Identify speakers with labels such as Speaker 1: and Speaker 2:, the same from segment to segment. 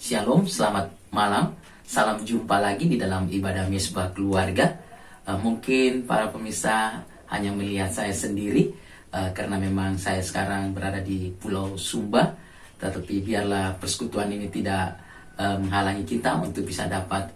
Speaker 1: Shalom, selamat malam. Salam jumpa lagi di dalam ibadah Mesbah Keluarga. Mungkin para pemirsa hanya melihat saya sendiri karena memang saya sekarang berada di Pulau Sumba. Tetapi biarlah persekutuan ini tidak menghalangi kita untuk bisa dapat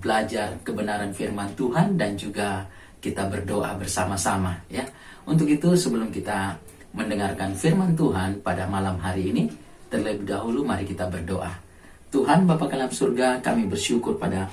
Speaker 1: belajar kebenaran firman Tuhan dan juga kita berdoa bersama-sama ya. Untuk itu sebelum kita mendengarkan firman Tuhan pada malam hari ini, terlebih dahulu mari kita berdoa. Tuhan Bapa dalam surga, kami bersyukur pada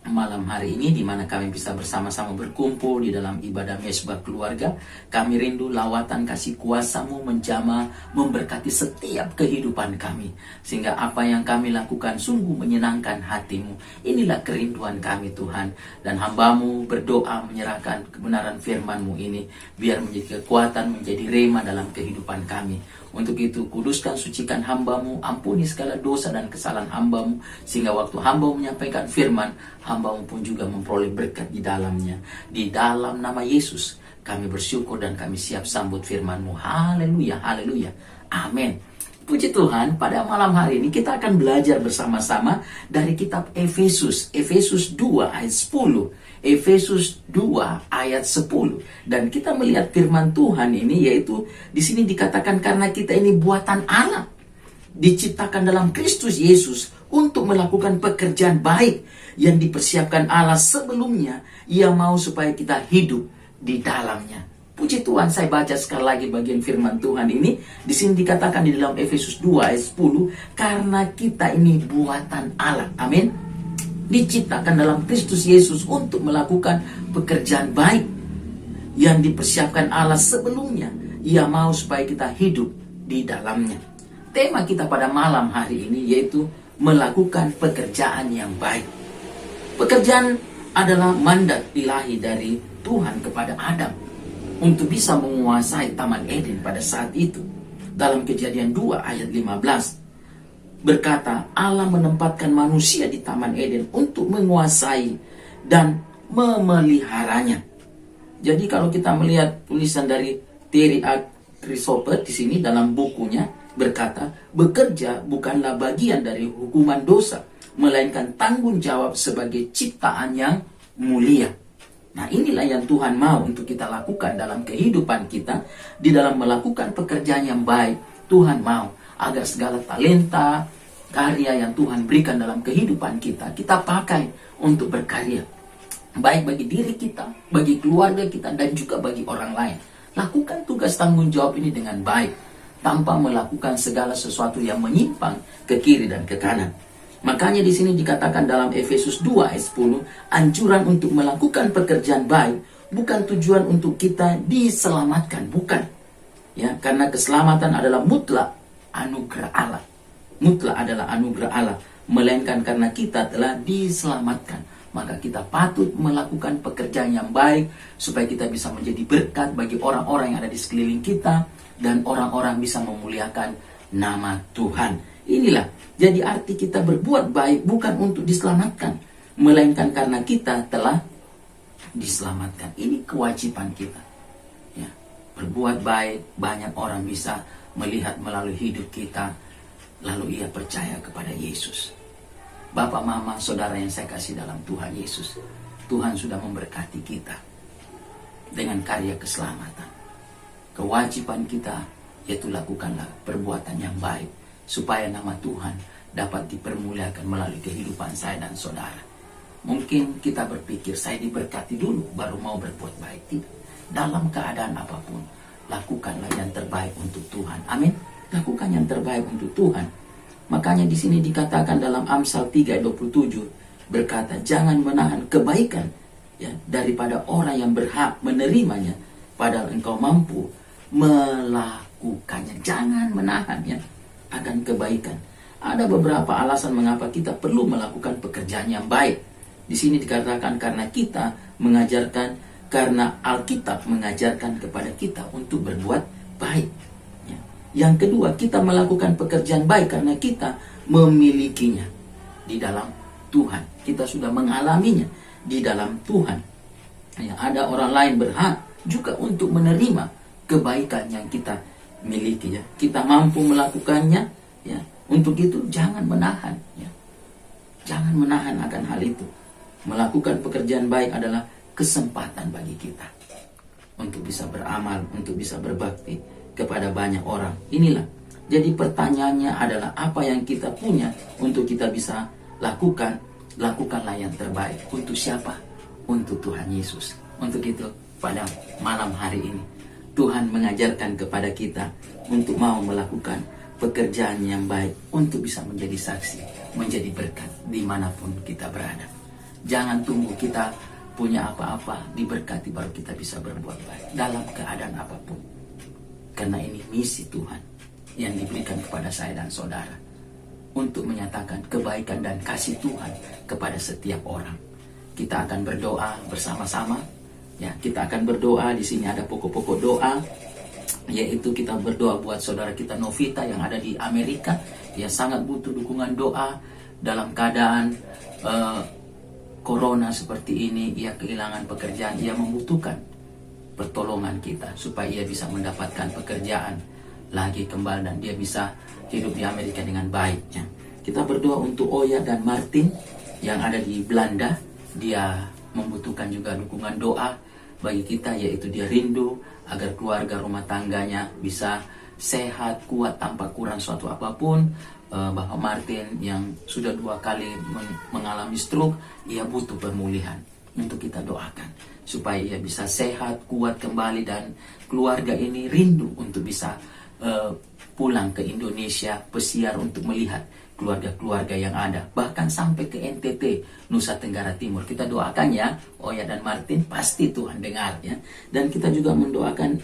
Speaker 1: malam hari ini di mana kami bisa bersama-sama berkumpul di dalam ibadah Mesbah Keluarga. Kami rindu lawatan kasih kuasa-Mu menjamah, memberkati setiap kehidupan kami, sehingga apa yang kami lakukan sungguh menyenangkan hati-Mu. Inilah kerinduan kami Tuhan, dan hamba-Mu berdoa menyerahkan kebenaran firman-Mu ini biar menjadi kekuatan, menjadi rema dalam kehidupan kami. Untuk itu kuduskan, sucikan hamba-Mu, ampuni segala dosa dan kesalahan hamba-Mu, sehingga waktu hamba-Mu menyampaikan firman, hamba-Mu pun juga memperoleh berkat di dalamnya. Di dalam nama Yesus kami bersyukur dan kami siap sambut firman-Mu. Haleluya, haleluya, amin. Puji Tuhan, pada malam hari ini kita akan belajar bersama-sama dari kitab Efesus 2 ayat 10. Efesus 2 ayat 10. Dan kita melihat firman Tuhan ini, yaitu di sini dikatakan karena kita ini buatan Allah, diciptakan dalam Kristus Yesus untuk melakukan pekerjaan baik yang dipersiapkan Allah sebelumnya. Ia mau supaya kita hidup di dalamnya. Puji Tuhan, saya baca sekali lagi bagian firman Tuhan ini. Di sini dikatakan di dalam Efesus 2 ayat 10, karena kita ini buatan Allah. Amin. Diciptakan dalam Kristus Yesus untuk melakukan pekerjaan baik yang dipersiapkan Allah sebelumnya. Ia mau supaya kita hidup di dalamnya. Tema kita pada malam hari ini yaitu melakukan pekerjaan yang baik. Pekerjaan adalah mandat ilahi dari Tuhan kepada Adam untuk bisa menguasai Taman Eden pada saat itu. Dalam Kejadian 2 ayat 15 berkata, Allah menempatkan manusia di Taman Eden untuk menguasai dan memeliharanya. Jadi kalau kita melihat tulisan dari Terry A. Christopher di sini dalam bukunya berkata, bekerja bukanlah bagian dari hukuman dosa, melainkan tanggung jawab sebagai ciptaan yang mulia. Nah, inilah yang Tuhan mau untuk kita lakukan dalam kehidupan kita. Di dalam melakukan pekerjaan yang baik, Tuhan mau agar segala talenta, karya yang Tuhan berikan dalam kehidupan kita, kita pakai untuk berkarya. Baik bagi diri kita, bagi keluarga kita, dan juga bagi orang lain. Lakukan tugas tanggung jawab ini dengan baik, tanpa melakukan segala sesuatu yang menyimpang ke kiri dan ke kanan. Makanya di sini dikatakan dalam Efesus 2 ayat 10, anjuran untuk melakukan pekerjaan baik bukan tujuan untuk kita diselamatkan, bukan. Ya, karena keselamatan adalah mutlak anugerah Allah. Mutlak adalah anugerah Allah, melainkan karena kita telah diselamatkan. Maka kita patut melakukan pekerjaan yang baik supaya kita bisa menjadi berkat bagi orang-orang yang ada di sekeliling kita dan orang-orang bisa memuliakan nama Tuhan. Inilah jadi arti kita berbuat baik bukan untuk diselamatkan, melainkan karena kita telah diselamatkan. Ini kewajiban kita. Ya, berbuat baik, banyak orang bisa melihat melalui hidup kita, lalu ia percaya kepada Yesus. Bapak, mama, saudara yang saya kasih dalam Tuhan Yesus, Tuhan sudah memberkati kita dengan karya keselamatan. Kewajiban kita yaitu lakukanlah perbuatan yang baik, supaya nama Tuhan dapat dipermuliakan melalui kehidupan saya dan saudara. Mungkin kita berpikir, saya diberkati dulu baru mau berbuat baik. Tidak. Dalam keadaan apapun, lakukanlah yang terbaik untuk Tuhan. Amin. Lakukan yang terbaik untuk Tuhan. Makanya di sini dikatakan dalam Amsal 3:27 berkata, jangan menahan kebaikan ya daripada orang yang berhak menerimanya, padahal engkau mampu melakukannya. Jangan menahan ya akan kebaikan. Ada beberapa alasan mengapa kita perlu melakukan pekerjaan yang baik. Di sini dikatakan karena kita mengajarkan, karena Alkitab mengajarkan kepada kita untuk berbuat baik. Ya. Yang kedua, kita melakukan pekerjaan baik karena kita memilikinya di dalam Tuhan. Kita sudah mengalaminya di dalam Tuhan. Ya, ada orang lain berhak juga untuk menerima kebaikan yang kita miliki. Ya. Kita mampu melakukannya. Ya. Untuk itu jangan menahan, ya. Jangan menahan akan hal itu. Melakukan pekerjaan baik adalah kesempatan bagi kita untuk bisa beramal, untuk bisa berbakti kepada banyak orang. Inilah. Jadi pertanyaannya adalah apa yang kita punya untuk kita bisa lakukan. Lakukanlah yang terbaik. Untuk siapa? Untuk Tuhan Yesus. Untuk itu pada malam hari ini Tuhan mengajarkan kepada kita untuk mau melakukan pekerjaan yang baik, untuk bisa menjadi saksi, menjadi berkat dimanapun kita berada. Jangan tunggu kita punya apa-apa diberkati baru kita bisa berbuat baik dalam keadaan apapun. Karena ini misi Tuhan yang diberikan kepada saya dan saudara untuk menyatakan kebaikan dan kasih Tuhan kepada setiap orang. Kita akan berdoa bersama-sama. Ya, kita akan berdoa. Di sini ada pokok-pokok doa, yaitu kita berdoa buat saudara kita Novita yang ada di Amerika, yang sangat butuh dukungan doa dalam keadaan corona seperti ini. Ia kehilangan pekerjaan, ia membutuhkan pertolongan kita supaya ia bisa mendapatkan pekerjaan lagi kembali dan dia bisa hidup di Amerika dengan baiknya. Kita berdoa untuk Oya dan Martin yang ada di Belanda. Dia membutuhkan juga dukungan doa bagi kita, yaitu dia rindu agar keluarga rumah tangganya bisa sehat, kuat tanpa kurang suatu apapun. Bapak Martin yang sudah 2 kali mengalami stroke, ia butuh pemulihan. Untuk kita doakan supaya ia bisa sehat, kuat kembali, dan keluarga ini rindu untuk bisa pulang ke Indonesia, pesiar untuk melihat keluarga-keluarga yang ada, bahkan sampai ke NTT, Nusa Tenggara Timur. Kita doakan ya, Oya dan Martin, pasti Tuhan dengar ya. Dan kita juga mendoakan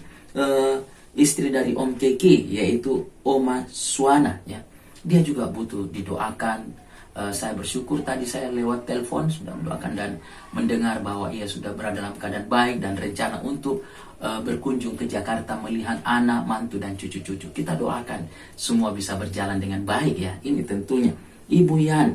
Speaker 1: istri dari Om Keki, yaitu Oma Suana ya. Dia juga butuh didoakan. Saya bersyukur tadi saya lewat telepon sudah mendoakan dan mendengar bahwa ia sudah berada dalam keadaan baik dan rencana untuk berkunjung ke Jakarta melihat anak, mantu, dan cucu-cucu. Kita doakan semua bisa berjalan dengan baik ya. Ini tentunya Ibu Yan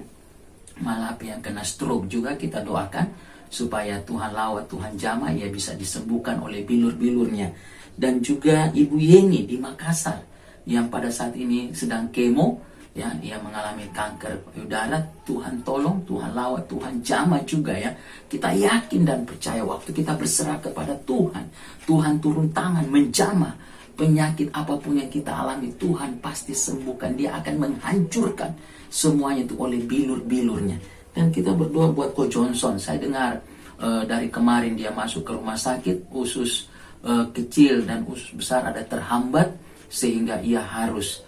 Speaker 1: Malapi yang kena stroke juga kita doakan supaya Tuhan lawat, Tuhan jamah, ia bisa disembuhkan oleh bilur-bilurnya. Dan juga Ibu Yeni di Makassar yang pada saat ini sedang kemo. Ya, ia mengalami kanker payudara. Tuhan tolong, Tuhan lawat, Tuhan jamah juga ya. Kita yakin dan percaya waktu kita berserah kepada Tuhan, Tuhan turun tangan menjamah penyakit apapun yang kita alami. Tuhan pasti sembuhkan. Dia akan menghancurkan semuanya itu oleh bilur-bilurnya. Dan kita berdoa buat Ko Johnson. Saya dengar dari kemarin dia masuk ke rumah sakit, usus kecil dan usus besar ada terhambat sehingga ia harus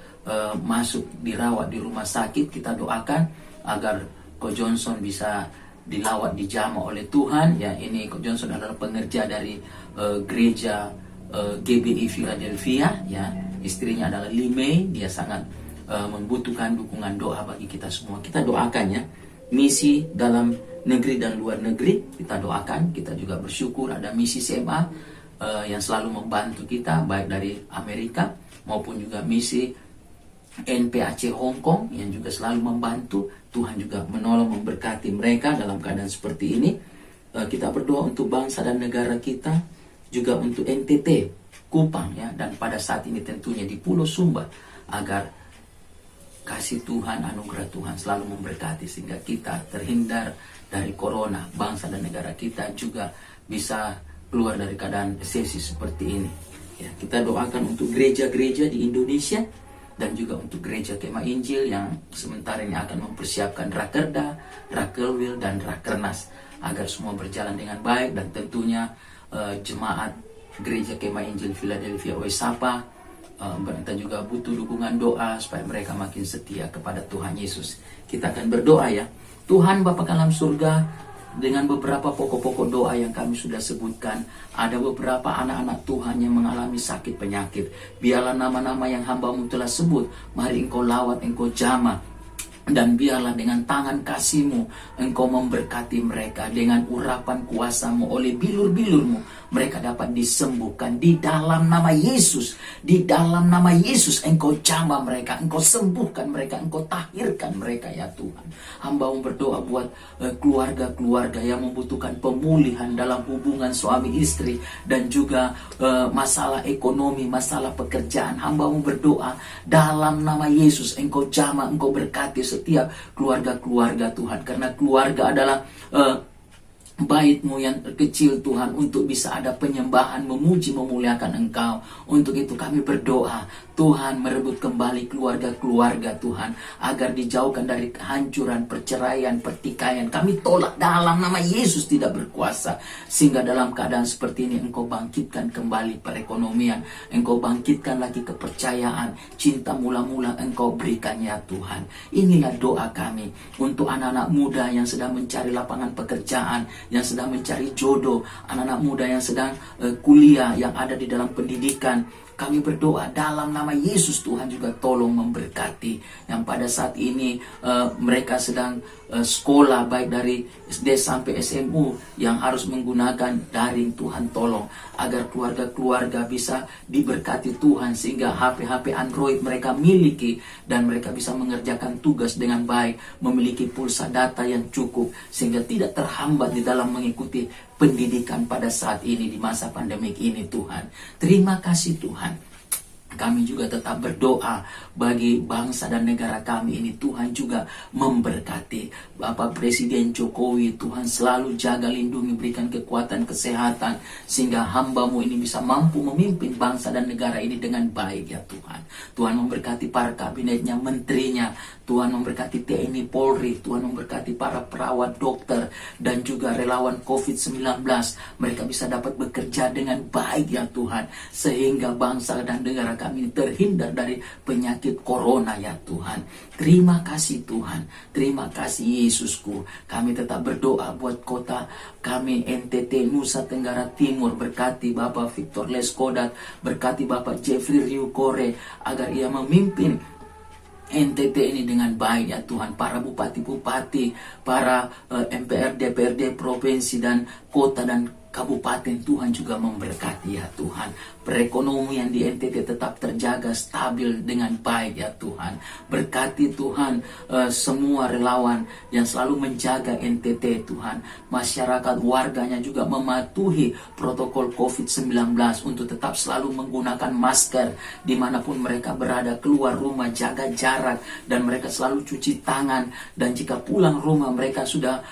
Speaker 1: masuk dirawat di rumah sakit. Kita doakan agar Ko Johnson bisa dilawat, dijamah oleh Tuhan ya. Ini Ko Johnson adalah pengerja dari gereja GBI Philadelphia ya. Istrinya adalah Limei. Dia sangat membutuhkan dukungan doa bagi kita semua. Kita doakan ya, misi dalam negeri dan luar negeri kita doakan. Kita juga bersyukur ada misi SMA yang selalu membantu kita, baik dari Amerika maupun juga misi NPAC Hong Kong yang juga selalu membantu. Tuhan juga menolong, memberkati mereka dalam keadaan seperti ini. Kita berdoa untuk bangsa dan negara kita, juga untuk NTT, Kupang ya, dan pada saat ini tentunya di Pulau Sumba, agar kasih Tuhan, anugerah Tuhan selalu memberkati sehingga kita terhindar dari corona. Bangsa dan negara kita juga bisa keluar dari keadaan resesi seperti ini ya. Kita doakan untuk gereja-gereja di Indonesia dan juga untuk gereja Kemah Injil yang sementara ini akan mempersiapkan Rakerda, Rakelwil, dan Rakernas agar semua berjalan dengan baik. Dan tentunya jemaat gereja Kemah Injil Philadelphia Oesapa, mereka juga butuh dukungan doa supaya mereka makin setia kepada Tuhan Yesus. Kita akan berdoa ya. Tuhan Bapa dalam surga, dengan beberapa pokok-pokok doa yang kami sudah sebutkan, ada beberapa anak-anak Tuhan yang mengalami sakit penyakit. Biarlah nama-nama yang hamba-Mu telah sebut, mari Engkau lawat, Engkau jamah. Dan biarlah dengan tangan kasih-Mu Engkau memberkati mereka. Dengan urapan kuasa-Mu oleh bilur-bilur-Mu mereka dapat disembuhkan di dalam nama Yesus. Di dalam nama Yesus Engkau jamah mereka, Engkau sembuhkan mereka, Engkau tahirkan selesaikan mereka ya Tuhan. Hamba berdoa buat keluarga-keluarga yang membutuhkan pemulihan dalam hubungan suami istri dan juga masalah ekonomi, masalah pekerjaan. Hamba berdoa dalam nama Yesus, Engkau jamah, Engkau berkati setiap keluarga-keluarga Tuhan, karena keluarga adalah bait-Mu yang kecil Tuhan, untuk bisa ada penyembahan, memuji, memuliakan Engkau. Untuk itu kami berdoa, Tuhan merebut kembali keluarga-keluarga Tuhan, agar dijauhkan dari kehancuran, perceraian, pertikaian. Kami tolak dalam nama Yesus, tidak berkuasa. Sehingga dalam keadaan seperti ini Engkau bangkitkan kembali perekonomian, Engkau bangkitkan lagi kepercayaan, cinta mula-mula Engkau berikan ya Tuhan. Inilah doa kami untuk anak-anak muda yang sedang mencari lapangan pekerjaan, yang sedang mencari jodoh, anak-anak muda yang sedang kuliah, yang ada di dalam pendidikan. Kami berdoa dalam nama Yesus, Tuhan juga tolong memberkati yang pada saat ini mereka sedang sekolah, baik dari SD sampai SMU, yang harus menggunakan daring. Tuhan tolong agar keluarga-keluarga bisa diberkati Tuhan, sehingga HP-HP Android mereka miliki dan mereka bisa mengerjakan tugas dengan baik, memiliki pulsa data yang cukup, sehingga tidak terhambat di dalam mengikuti pendidikan pada saat ini di masa pandemik ini Tuhan. Terima kasih Tuhan. Kami juga tetap berdoa bagi bangsa dan negara kami ini. Tuhan juga memberkati Bapak Presiden Jokowi. Tuhan selalu jaga, lindungi, berikan kekuatan, kesehatan, sehingga hamba-Mu ini bisa mampu memimpin bangsa dan negara ini dengan baik ya Tuhan. Tuhan memberkati para kabinetnya, menterinya. Tuhan memberkati TNI, Polri. Tuhan memberkati para perawat, dokter, dan juga relawan COVID-19. Mereka bisa dapat bekerja dengan baik ya Tuhan, sehingga bangsa dan negara kami terhindar dari penyakit corona ya Tuhan. Terima kasih Tuhan. Terima kasih Yesusku. Kami tetap berdoa buat kota kami NTT, Nusa Tenggara Timur. Berkati Bapak Victor Leskodat, berkati Bapak Jeffrey Ryukore, agar ia memimpin NTT ini dengan baik ya Tuhan. Para bupati-bupati, para MPR, DPRD, provinsi dan kota dan kabupaten, Tuhan juga memberkati ya Tuhan. Perekonomian di NTT tetap terjaga stabil dengan baik ya Tuhan. Berkati Tuhan semua relawan yang selalu menjaga NTT Tuhan. Masyarakat warganya juga mematuhi protokol COVID-19 untuk tetap selalu menggunakan masker dimanapun mereka berada, keluar rumah jaga jarak, dan mereka selalu cuci tangan, dan jika pulang rumah mereka sudah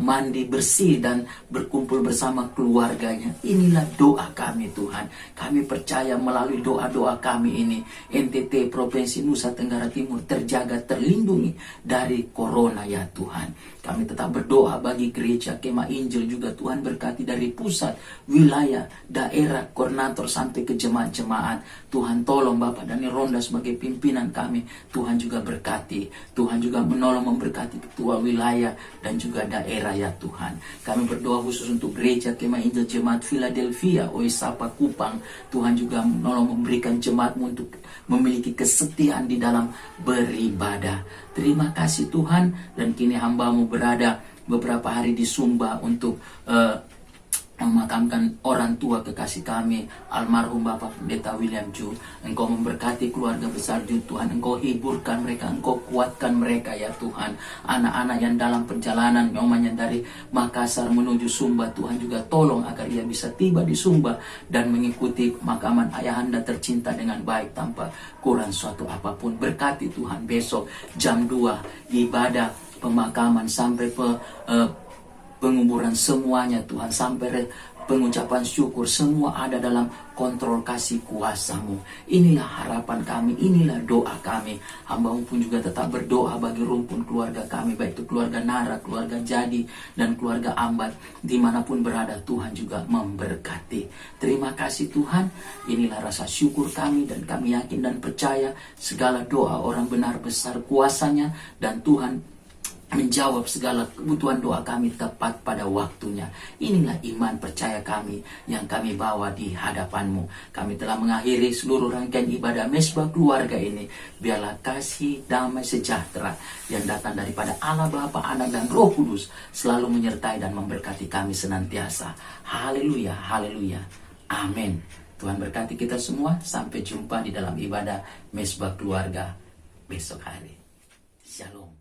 Speaker 1: mandi bersih dan berkumpul bersama keluarganya. Inilah doa kami Tuhan. Kami percaya melalui doa-doa kami ini NTT Provinsi Nusa Tenggara Timur terjaga, terlindungi dari corona ya Tuhan. Kami tetap berdoa bagi gereja Kemah Injil juga, Tuhan berkati dari pusat, wilayah, daerah, koordinator sampai ke jemaat-jemaat. Tuhan tolong Bapak Daniel Ronda sebagai pimpinan kami. Tuhan juga berkati. Tuhan juga menolong memberkati ketua wilayah dan juga daerah ya Tuhan. Kami berdoa khusus untuk gereja Kemah Injil Jemaat Philadelphia, Oisapa, Kupang. Tuhan juga menolong memberikan jemaat-Mu untuk memiliki kesetiaan di dalam beribadah. Terima kasih Tuhan. Dan kini hamba-Mu berada beberapa hari di Sumba untuk memakamkan orang tua kekasih kami, almarhum Bapak Pendeta William Ju. Engkau memberkati keluarga besar Ju Tuhan. Engkau hiburkan mereka, Engkau kuatkan mereka ya Tuhan. Anak-anak yang dalam perjalanan nyomanya dari Makassar menuju Sumba, Tuhan juga tolong agar ia bisa tiba di Sumba dan mengikuti pemakaman ayahanda tercinta dengan baik tanpa kurang suatu apapun. Berkati Tuhan besok jam 2 ibadah pemakaman sampai penguburan semuanya Tuhan, sampai pengucapan syukur, semua ada dalam kontrol kasih kuasa-Mu. Inilah harapan kami, inilah doa kami. Hamba-Mu pun juga tetap berdoa bagi rumpun keluarga kami, baik itu keluarga Nara, keluarga Jadi, dan keluarga Ambat. Dimanapun berada, Tuhan juga memberkati. Terima kasih Tuhan. Inilah rasa syukur kami, dan kami yakin dan percaya segala doa orang benar besar kuasanya, dan Tuhan menjawab segala kebutuhan doa kami tepat pada waktunya. Inilah iman percaya kami yang kami bawa di hadapan-Mu. Kami telah mengakhiri seluruh rangkaian ibadah Mesbah Keluarga ini. Biarlah kasih, damai, sejahtera yang datang daripada Allah Bapa, Anak, dan Roh Kudus selalu menyertai dan memberkati kami senantiasa. Haleluya, haleluya, amin. Tuhan berkati kita semua. Sampai jumpa di dalam ibadah Mesbah Keluarga besok hari. Shalom.